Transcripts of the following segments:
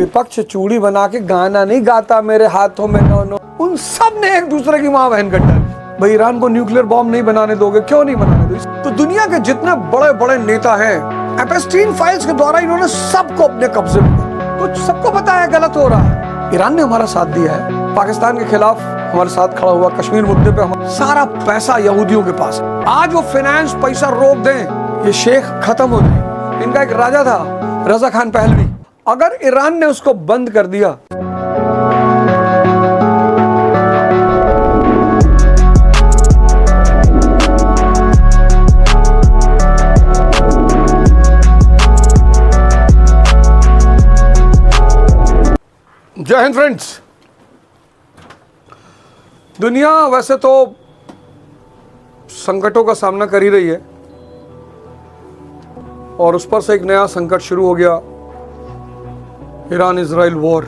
विपक्ष चूड़ी बना के गाना नहीं गाता मेरे हाथों में नो नो, उन सब ने एक दूसरे की मां बहन कट डाली। भाई ईरान को न्यूक्लियर बॉम्ब नहीं बनाने दोगे, क्यों नहीं बनाने दोगे? तो दुनिया के जितने बड़े बड़े नेता हैं, एपस्टीन फाइल्स के द्वारा इन्होंने सबको अपने कब्जे में किया। तो सबको पता है गलत हो रहा है। ईरान ने हमारा साथ दिया है, पाकिस्तान के खिलाफ हमारे साथ खड़ा हुआ, कश्मीर मुद्दे पे हमारा सारा पैसा यहूदियों के पास है। आज वो फाइनेंस पैसा रोक दें, ये शेख खत्म हो जाए। इनका एक राजा था रजा खान पहलवी, अगर ईरान ने उसको बंद कर दिया जय हिंद फ्रेंड्स। दुनिया वैसे तो संकटों का सामना कर ही रही है और उस पर से एक नया संकट शुरू हो गया, ईरान इजराइल वॉर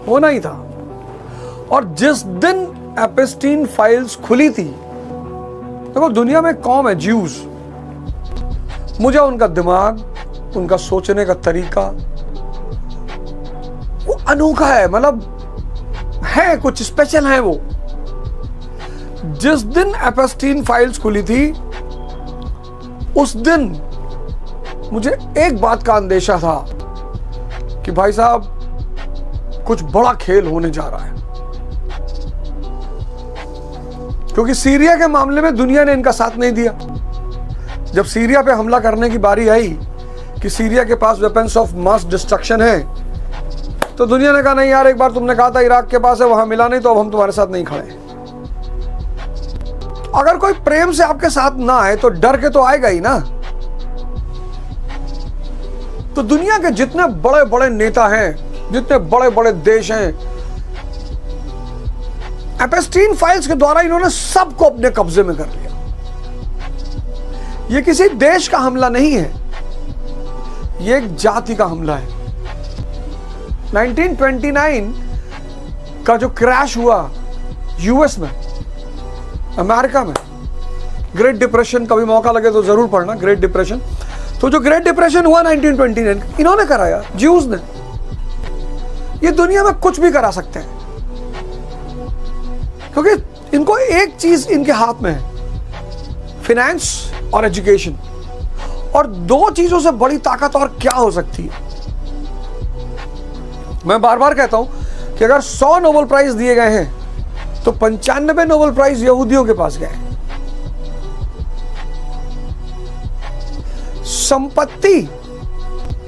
होना ही था। और जिस दिन एपस्टीन फाइल्स खुली थी, देखो दुनिया में कौम है ज्यूज, मुझे उनका दिमाग, उनका सोचने का तरीका वो अनोखा है, मतलब है कुछ स्पेशल है वो। जिस दिन एपस्टीन फाइल्स खुली थी उस दिन मुझे एक बात का अंदेशा था कि भाई साहब कुछ बड़ा खेल होने जा रहा है, क्योंकि सीरिया के मामले में दुनिया ने इनका साथ नहीं दिया। जब सीरिया पे हमला करने की बारी आई कि सीरिया के पास वेपन्स ऑफ मास डिस्ट्रक्शन है, तो दुनिया ने कहा नहीं यार, एक बार तुमने कहा था इराक के पास है, वहां मिला नहीं, तो अब हम तुम्हारे साथ नहीं खड़े। अगर कोई प्रेम से आपके साथ ना आए तो डर के तो आएगा ही ना। तो दुनिया के जितने बड़े बड़े नेता हैं, जितने बड़े बड़े देश हैं, एपस्टीन फाइल्स के द्वारा इन्होंने सबको अपने कब्जे में कर लिया। यह किसी देश का हमला नहीं है, यह एक जाति का हमला है। 1929 का जो क्रैश हुआ यूएस में, अमेरिका में, ग्रेट डिप्रेशन, कभी मौका लगे तो जरूर पढ़ना ग्रेट डिप्रेशन। तो जो ग्रेट डिप्रेशन हुआ 1929, इन्होंने कराया, ज्यूज ने। ये दुनिया में कुछ भी करा सकते हैं, क्योंकि इनको एक चीज इनके हाथ में है, फिनेंस और एजुकेशन। और दो चीजों से बड़ी ताकत और क्या हो सकती है। मैं बार बार कहता हूं कि अगर 100 नोबेल प्राइज दिए गए हैं तो 95 नोबेल प्राइज यहूदियों के पास गए। संपत्ति,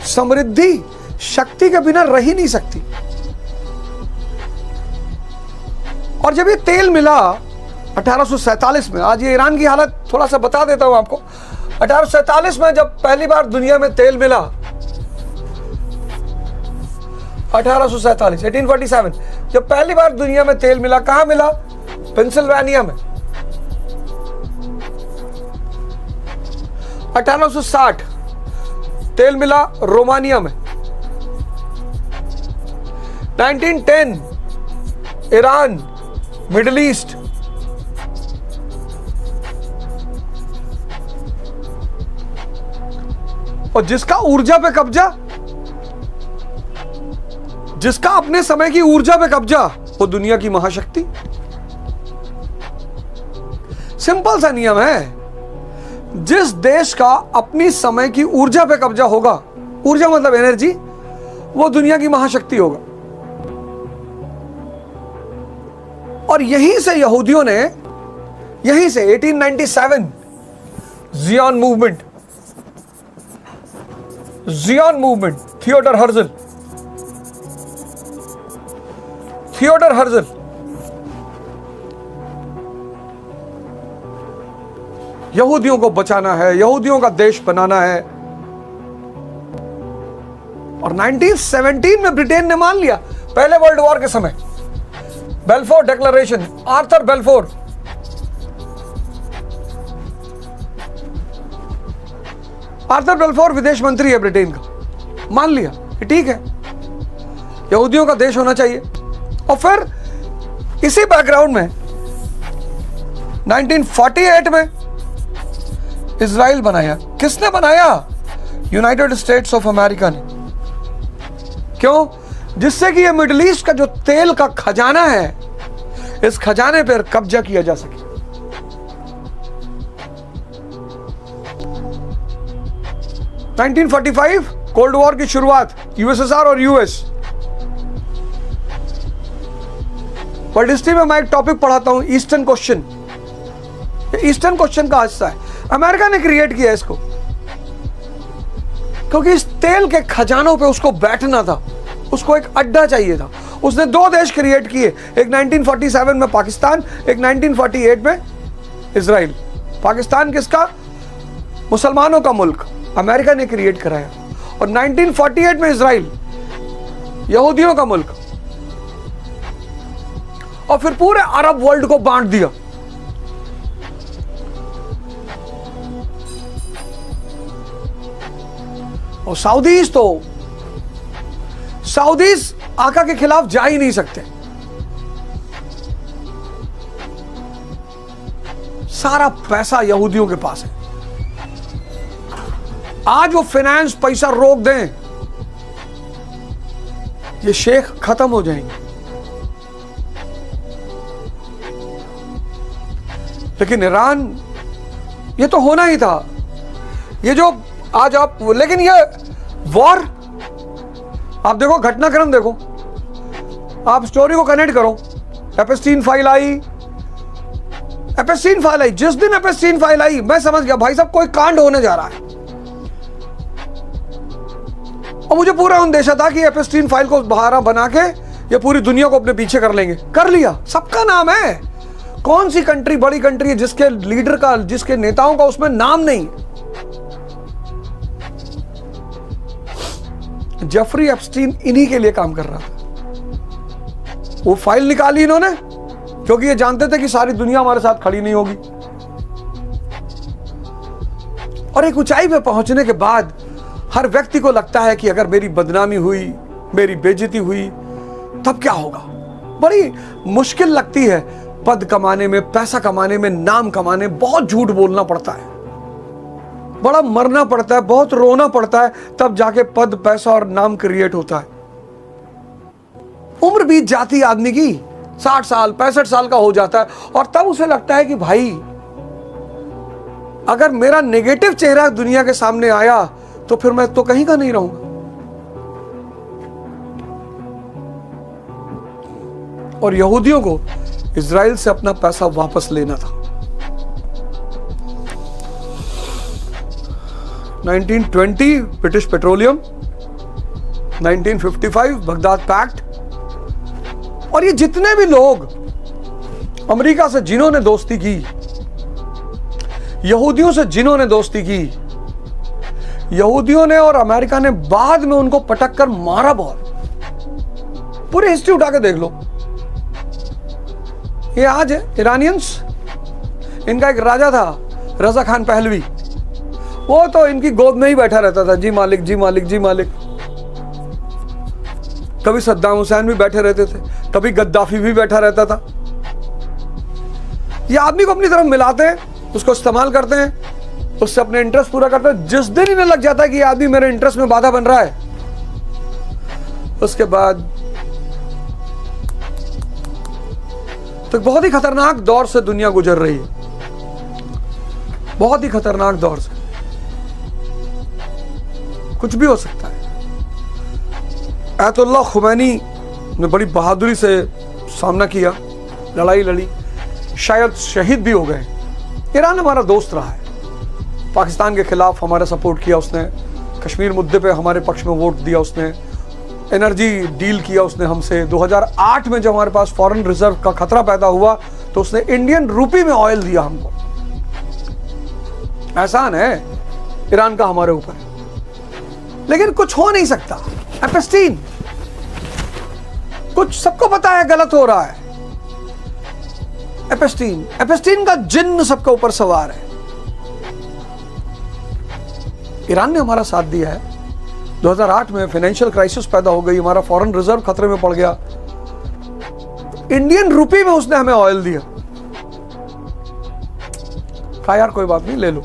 समृद्धि, शक्ति के बिना रह ही नहीं सकती। और जब ये तेल मिला 1847 में, आज ये ईरान की हालत थोड़ा सा बता देता हूं आपको। 1847 में जब पहली बार दुनिया में तेल मिला, 1847 जब पहली बार दुनिया में तेल मिला, कहां मिला? पेंसिल्वेनिया में। 1860 तेल मिला रोमानिया में। 1910 ईरान, मिडिल ईस्ट। और जिसका ऊर्जा पे कब्जा, जिसका अपने समय की ऊर्जा पे कब्जा, वो दुनिया की महाशक्ति। सिंपल सा नियम है, जिस देश का अपनी समय की ऊर्जा पे कब्जा होगा, ऊर्जा मतलब एनर्जी, वो दुनिया की महाशक्ति होगा। और यहीं से यहूदियों ने, यहीं से 1897 जियोन मूवमेंट, थियोडर हर्जल, यहूदियों को बचाना है, यहूदियों का देश बनाना है। और 1917 में ब्रिटेन ने मान लिया, पहले वर्ल्ड वॉर के समय, Balfour declaration, Arthur Balfour. Arthur Balfour विदेश मंत्री है ब्रिटेन का, मान लिया कि ठीक है, यहूदियों का देश होना चाहिए। और फिर इसी बैकग्राउंड में 1948 में इजराइल बनाया। किसने बनाया? यूनाइटेड स्टेट्स ऑफ अमेरिका ने। क्यों? जिससे कि ये मिडिल ईस्ट का जो तेल का खजाना है, इस खजाने पर कब्जा किया जा सके। – 1945 कोल्ड वॉर की शुरुआत, यूएसएसआर और यूएस। वर्ल्ड हिस्ट्री में मैं एक टॉपिक पढ़ाता हूं, ईस्टर्न क्वेश्चन। ईस्टर्न क्वेश्चन का हिस्सा है, अमेरिका ने क्रिएट किया इसको, क्योंकि इस तेल के खजानों पे उसको बैठना था, उसको एक अड्डा चाहिए था। उसने दो देश क्रिएट किए, एक 1947 में पाकिस्तान, एक 1948 में इजराइल। पाकिस्तान किसका? मुसलमानों का मुल्क, अमेरिका ने क्रिएट कराया। और 1948 में इजराइल, यहूदियों का मुल्क। और फिर पूरे अरब वर्ल्ड को बांट दिया। और सऊदीज आका के खिलाफ जा ही नहीं सकते। सारा पैसा यहूदियों के पास है। आज वो फाइनेंस पैसा रोक दें, ये शेख खत्म हो जाएंगे। लेकिन ईरान, ये तो होना ही था। ये जो आज आप, लेकिन ये वॉर, आप देखो घटनाक्रम देखो, आप स्टोरी को कनेक्ट करो। एपस्टीन फाइल आई, जिस दिन एपस्टीन फाइल आई मैं समझ गया भाई साहब कोई कांड होने जा रहा है। और मुझे पूरा अंदेशा था कि एपस्टीन फाइल को बहाना बना के ये पूरी दुनिया को अपने पीछे कर लेंगे। कर लिया, सबका नाम है। कौन सी कंट्री बड़ी कंट्री है जिसके लीडर का, जिसके नेताओं का उसमें नाम नहीं? जेफरी एप्स्टीन इन्हीं के लिए काम कर रहा था। वो फाइल निकाली इन्होंने क्योंकि ये जानते थे कि सारी दुनिया हमारे साथ खड़ी नहीं होगी। और एक ऊंचाई पे पहुंचने के बाद हर व्यक्ति को लगता है कि अगर मेरी बदनामी हुई, मेरी बेइज्जती हुई, तब क्या होगा। बड़ी मुश्किल लगती है पद कमाने में, पैसा कमाने में, नाम कमाने, बहुत झूठ बोलना पड़ता है, बड़ा मरना पड़ता है, बहुत रोना पड़ता है, तब जाके पद, पैसा और नाम क्रिएट होता है। उम्र बीत जाती है आदमी की, 60 साल 65 साल का हो जाता है, और तब उसे लगता है कि भाई अगर मेरा नेगेटिव चेहरा दुनिया के सामने आया तो फिर मैं तो कहीं का नहीं रहूंगा। और यहूदियों को इजराइल से अपना पैसा वापस लेना था। 1920 ब्रिटिश पेट्रोलियम, 1955 बगदाद पैक्ट। और ये जितने भी लोग अमेरिका से जिन्होंने दोस्ती की, यहूदियों से जिन्होंने दोस्ती की, यहूदियों ने और अमेरिका ने बाद में उनको पटक कर मारा बहुत। पूरी हिस्ट्री उठा के देख लो। ये आज है ईरानियंस, इनका एक राजा था रजा खान पहलवी, वो तो इनकी गोद में ही बैठा रहता था, जी मालिक जी मालिक जी मालिक। कभी सद्दाम हुसैन भी बैठे रहते थे, कभी गद्दाफी भी बैठा रहता था। ये आदमी को अपनी तरफ मिलाते हैं, उसको इस्तेमाल करते हैं, उससे अपने इंटरेस्ट पूरा करते हैं। जिस दिन इन्हें लग जाता है कि ये आदमी मेरे इंटरेस्ट में बाधा बन रहा है, उसके बाद तो बहुत ही खतरनाक दौर से दुनिया गुजर रही है, बहुत ही खतरनाक दौर से। कुछ भी हो सकता है। आयतुल्लाह खुमैनी ने बड़ी बहादुरी से सामना किया, लड़ाई लड़ी, शायद शहीद भी हो गए। ईरान हमारा दोस्त रहा है, पाकिस्तान के खिलाफ हमारा सपोर्ट किया उसने, कश्मीर मुद्दे पे हमारे पक्ष में वोट दिया उसने, एनर्जी डील किया उसने हमसे। 2008 में जब हमारे पास फॉरेन रिजर्व का खतरा पैदा हुआ तो उसने इंडियन रूपी में ऑयल दिया हमको। एहसान है ईरान का हमारे ऊपर, लेकिन कुछ हो नहीं सकता। एपस्टीन, कुछ सबको पता है गलत हो रहा है। एपस्टीन का जिन्न सबके ऊपर सवार है। ईरान ने हमारा साथ दिया है। 2008 में फाइनेंशियल क्राइसिस पैदा हो गई, हमारा फॉरेन रिजर्व खतरे में पड़ गया, इंडियन रूपी में उसने हमें ऑयल दिया। कहा यार कोई बात नहीं, ले लो।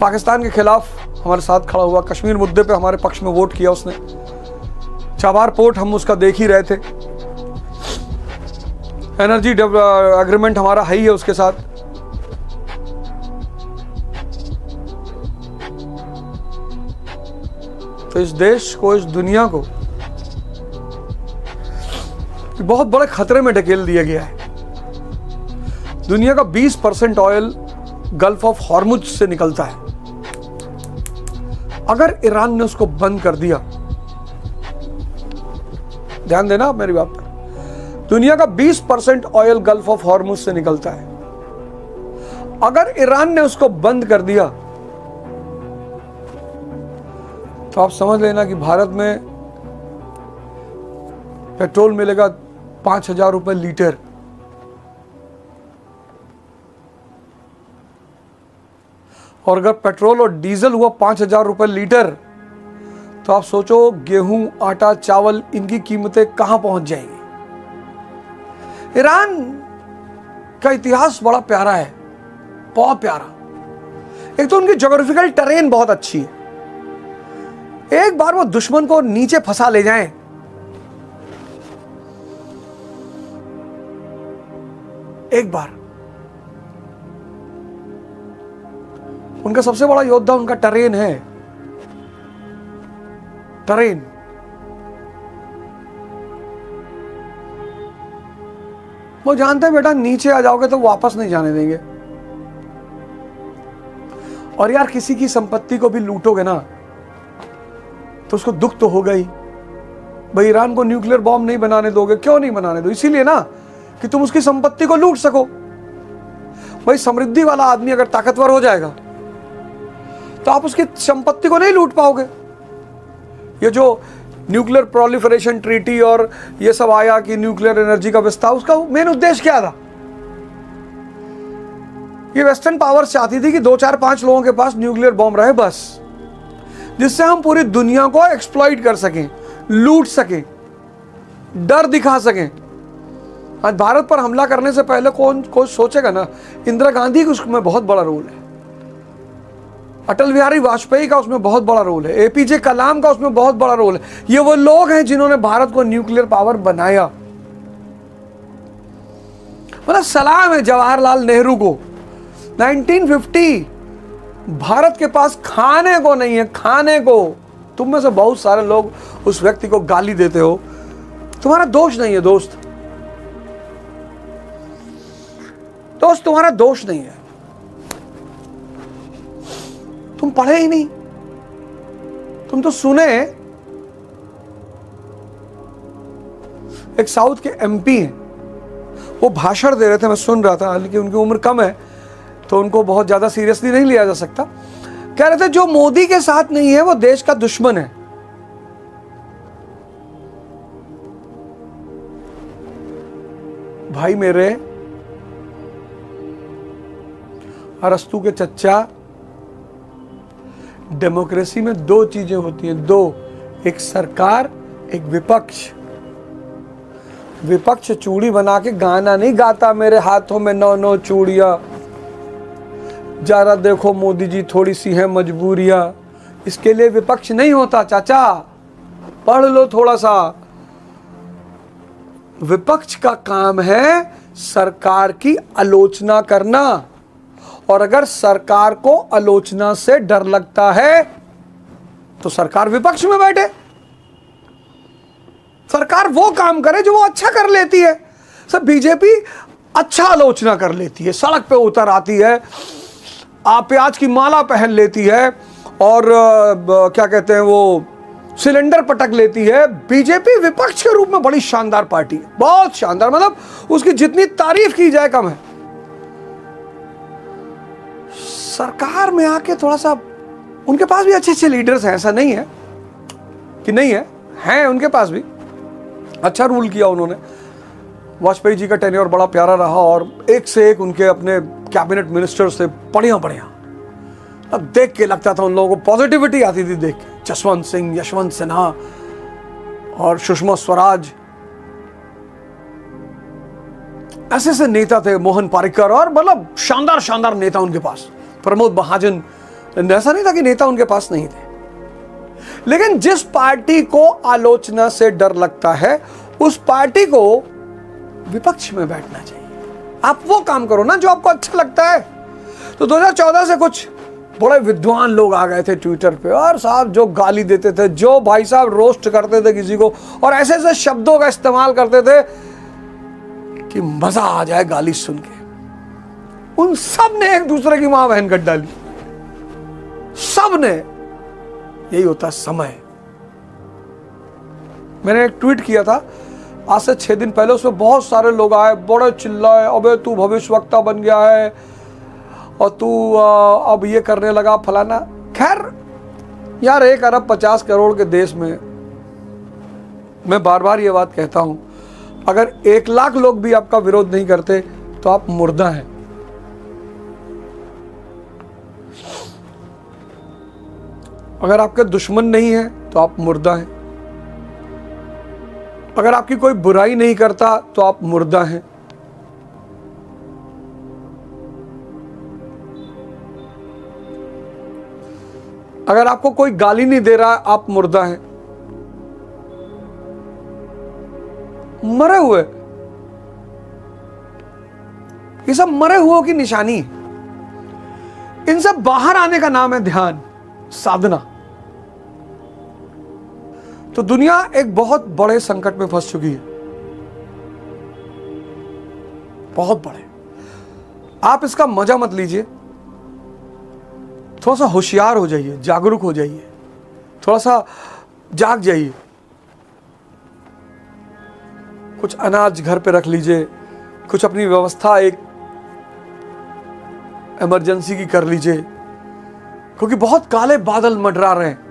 पाकिस्तान के खिलाफ हमारे साथ खड़ा हुआ, कश्मीर मुद्दे पे हमारे पक्ष में वोट किया उसने। चाबार पोर्ट हम उसका देख ही रहे थे, एनर्जी एग्रीमेंट हमारा है ही है उसके साथ। तो इस देश को, इस दुनिया को बहुत बड़े खतरे में ढकेल दिया गया है। दुनिया का 20% ऑयल गल्फ ऑफ हॉर्मुज से निकलता है। अगर ईरान ने उसको बंद कर दिया, ध्यान देना आप मेरी बात पर, दुनिया का 20% ऑयल गल्फ ऑफ हॉर्मुज से निकलता है। अगर ईरान ने उसको बंद कर दिया तो आप समझ लेना कि भारत में पेट्रोल मिलेगा 5,000 रुपए लीटर। और अगर पेट्रोल और डीजल हुआ 5,000 रुपए लीटर, तो आप सोचो गेहूं, आटा, चावल, इनकी कीमतें कहां पहुंच जाएंगी। ईरान का इतिहास बड़ा प्यारा है, बहुत प्यारा। एक तो उनकी ज्योग्राफिकल टेरेन बहुत अच्छी है। एक बार वो दुश्मन को नीचे फंसा ले जाएं, एक बार, उनका सबसे बड़ा योद्धा उनका टेरेन है, टेरेन। वो जानते हैं बेटा नीचे आ जाओगे तो वापस नहीं जाने देंगे। और यार किसी की संपत्ति को भी लूटोगे ना तो उसको दुख तो होगा ही। भाई ईरान को न्यूक्लियर बॉम्ब नहीं बनाने दोगे, क्यों नहीं बनाने दो? इसीलिए ना कि तुम उसकी संपत्ति को लूट सको। भाई समृद्धि वाला आदमी अगर ताकतवर हो जाएगा तो आप उसकी संपत्ति को नहीं लूट पाओगे। ये जो न्यूक्लियर प्रोलिफरेशन ट्रीटी और ये सब आया कि न्यूक्लियर एनर्जी का विस्तार, उसका मेन उद्देश्य क्या था? ये वेस्टर्न पावर्स चाहती थी कि 2, 4, 5 लोगों के पास न्यूक्लियर बॉम्ब रहे बस, जिससे हम पूरी दुनिया को एक्सप्लॉइट कर सकें, लूट सकें, डर दिखा सकें। आज भारत पर हमला करने से पहले कौन सोचेगा ना, इंदिरा गांधी का उसमें बहुत बड़ा रोल है, अटल बिहारी वाजपेयी का उसमें बहुत बड़ा रोल है, एपीजे कलाम का उसमें बहुत बड़ा रोल है। ये वो लोग हैं जिन्होंने भारत को न्यूक्लियर पावर बनाया। मतलब सलाम है जवाहरलाल नेहरू को। 1950 भारत के पास खाने को नहीं है, खाने को। तुम में से बहुत सारे लोग उस व्यक्ति को गाली देते हो, तुम्हारा दोष नहीं है दोस्त, तुम्हारा दोष नहीं है, तुम पढ़े ही नहीं। तुम तो सुने एक साउथ के एमपी हैं, वो भाषण दे रहे थे, मैं सुन रहा था, हालांकि उनकी उम्र कम है तो उनको बहुत ज्यादा सीरियसली नहीं लिया जा सकता। कह रहे थे जो मोदी के साथ नहीं है वो देश का दुश्मन है। भाई मेरे, अरस्तु के चच्चा, डेमोक्रेसी में 2 चीजें होती हैं, 2, एक सरकार, एक विपक्ष। विपक्ष चूड़ी बना के गाना नहीं गाता, मेरे हाथों में 9 चूड़ियां, जरा देखो मोदी जी थोड़ी सी है मजबूरियां। इसके लिए विपक्ष नहीं होता चाचा, पढ़ लो थोड़ा सा। विपक्ष का काम है सरकार की आलोचना करना, और अगर सरकार को आलोचना से डर लगता है तो सरकार विपक्ष में बैठे। सरकार वो काम करे जो वो अच्छा कर लेती है। सब बीजेपी अच्छा आलोचना कर लेती है, सड़क पे उतर आती है, प्याज की माला पहन लेती है, और क्या कहते हैं वो सिलेंडर पटक लेती है। बीजेपी विपक्ष के रूप में बड़ी शानदार पार्टी है, बहुत शानदार, मतलब उसकी जितनी तारीफ की जाए कम है। सरकार में आके थोड़ा सा, उनके पास भी अच्छे अच्छे लीडर्स हैं, ऐसा नहीं है कि नहीं है, हैं उनके पास भी, अच्छा रूल किया उन्होंने। वाजपेयी जी का टेन्योर बड़ा प्यारा रहा, और एक से एक उनके अपने कैबिनेट मिनिस्टर्स थे बढ़िया बढ़िया। अब देख के लगता था उन लोगों को पॉजिटिविटी आती थी देख के। जसवंत सिंह, यशवंत सिन्हा और सुषमा स्वराज, ऐसे ऐसे नेता थे, मोहन पारिकर, और मतलब शानदार शानदार नेता उनके पास, प्रमोद महाजन। ऐसा नहीं था कि नेता उनके पास नहीं थे, लेकिन जिस पार्टी को आलोचना से डर लगता है उस पार्टी को विपक्ष में बैठना चाहिए। आप वो काम करो ना जो आपको अच्छा लगता है। तो 2014 से कुछ बड़े विद्वान लोग आ गए थे ट्विटर पे, और साहब जो गाली देते थे, जो भाई साहब रोस्ट करते थे किसी को, और ऐसे ऐसे शब्दों का इस्तेमाल करते थे कि मजा आ जाए गाली सुन के। उन सब ने एक दूसरे की मां बहन कट डाली, सब ने। यही होता है समय। मैंने एक ट्वीट किया था आज से 6 दिन पहले, उसमें बहुत सारे लोग आए, बड़े चिल्लाए, अबे तू भविष्यवक्ता बन गया है और तू अब ये करने लगा फलाना। खैर यार, 1 अरब 50 करोड़ के देश में मैं बार बार ये बात कहता हूं, अगर 1 लाख लोग भी आपका विरोध नहीं करते तो आप मुर्दा हैं। अगर आपके दुश्मन नहीं है तो आप मुर्दा हैं। अगर आपकी कोई बुराई नहीं करता तो आप मुर्दा हैं। अगर आपको कोई गाली नहीं दे रहा आप मुर्दा हैं। मरे हुए, ये सब मरे हुओं की निशानी। इनसे बाहर आने का नाम है ध्यान, साधना। तो दुनिया एक बहुत बड़े संकट में फंस चुकी है, बहुत बड़े। आप इसका मजा मत लीजिए, थोड़ा सा होशियार हो जाइए, जागरूक हो जाइए, थोड़ा सा जाग जाइए। कुछ अनाज घर पे रख लीजिए, कुछ अपनी व्यवस्था एक इमरजेंसी की कर लीजिए, क्योंकि बहुत काले बादल मंडरा रहे हैं।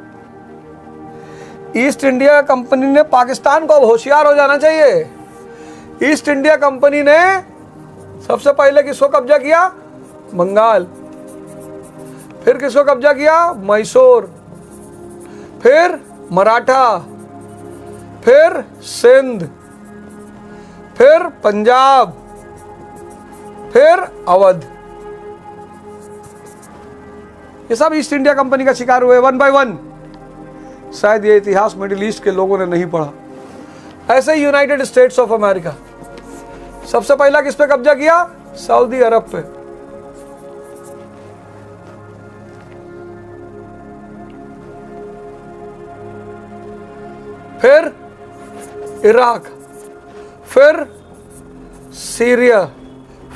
ईस्ट इंडिया कंपनी ने पाकिस्तान को अब होशियार हो जाना चाहिए। ईस्ट इंडिया कंपनी ने सबसे पहले किसको कब्जा किया? बंगाल। फिर किसको कब्जा किया? मैसूर। फिर मराठा, फिर सिंध, फिर पंजाब, फिर अवध। ये सब ईस्ट इंडिया कंपनी का शिकार हुए 1 बाय 1। शायद ये इतिहास मिडिल ईस्ट के लोगों ने नहीं पढ़ा। ऐसे ही यूनाइटेड स्टेट्स ऑफ अमेरिका सबसे पहला किस पे कब्जा किया? सऊदी अरब पे। फिर इराक, फिर सीरिया,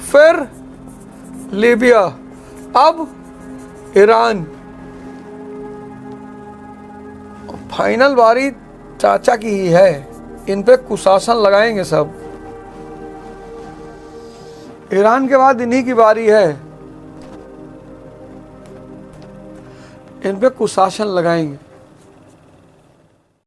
फिर लीबिया, अब ईरान। फाइनल बारी चाचा की ही है। इन पे कुशासन लगाएंगे सब। ईरान के बाद इन्हीं की बारी है, इन पे कुशासन लगाएंगे।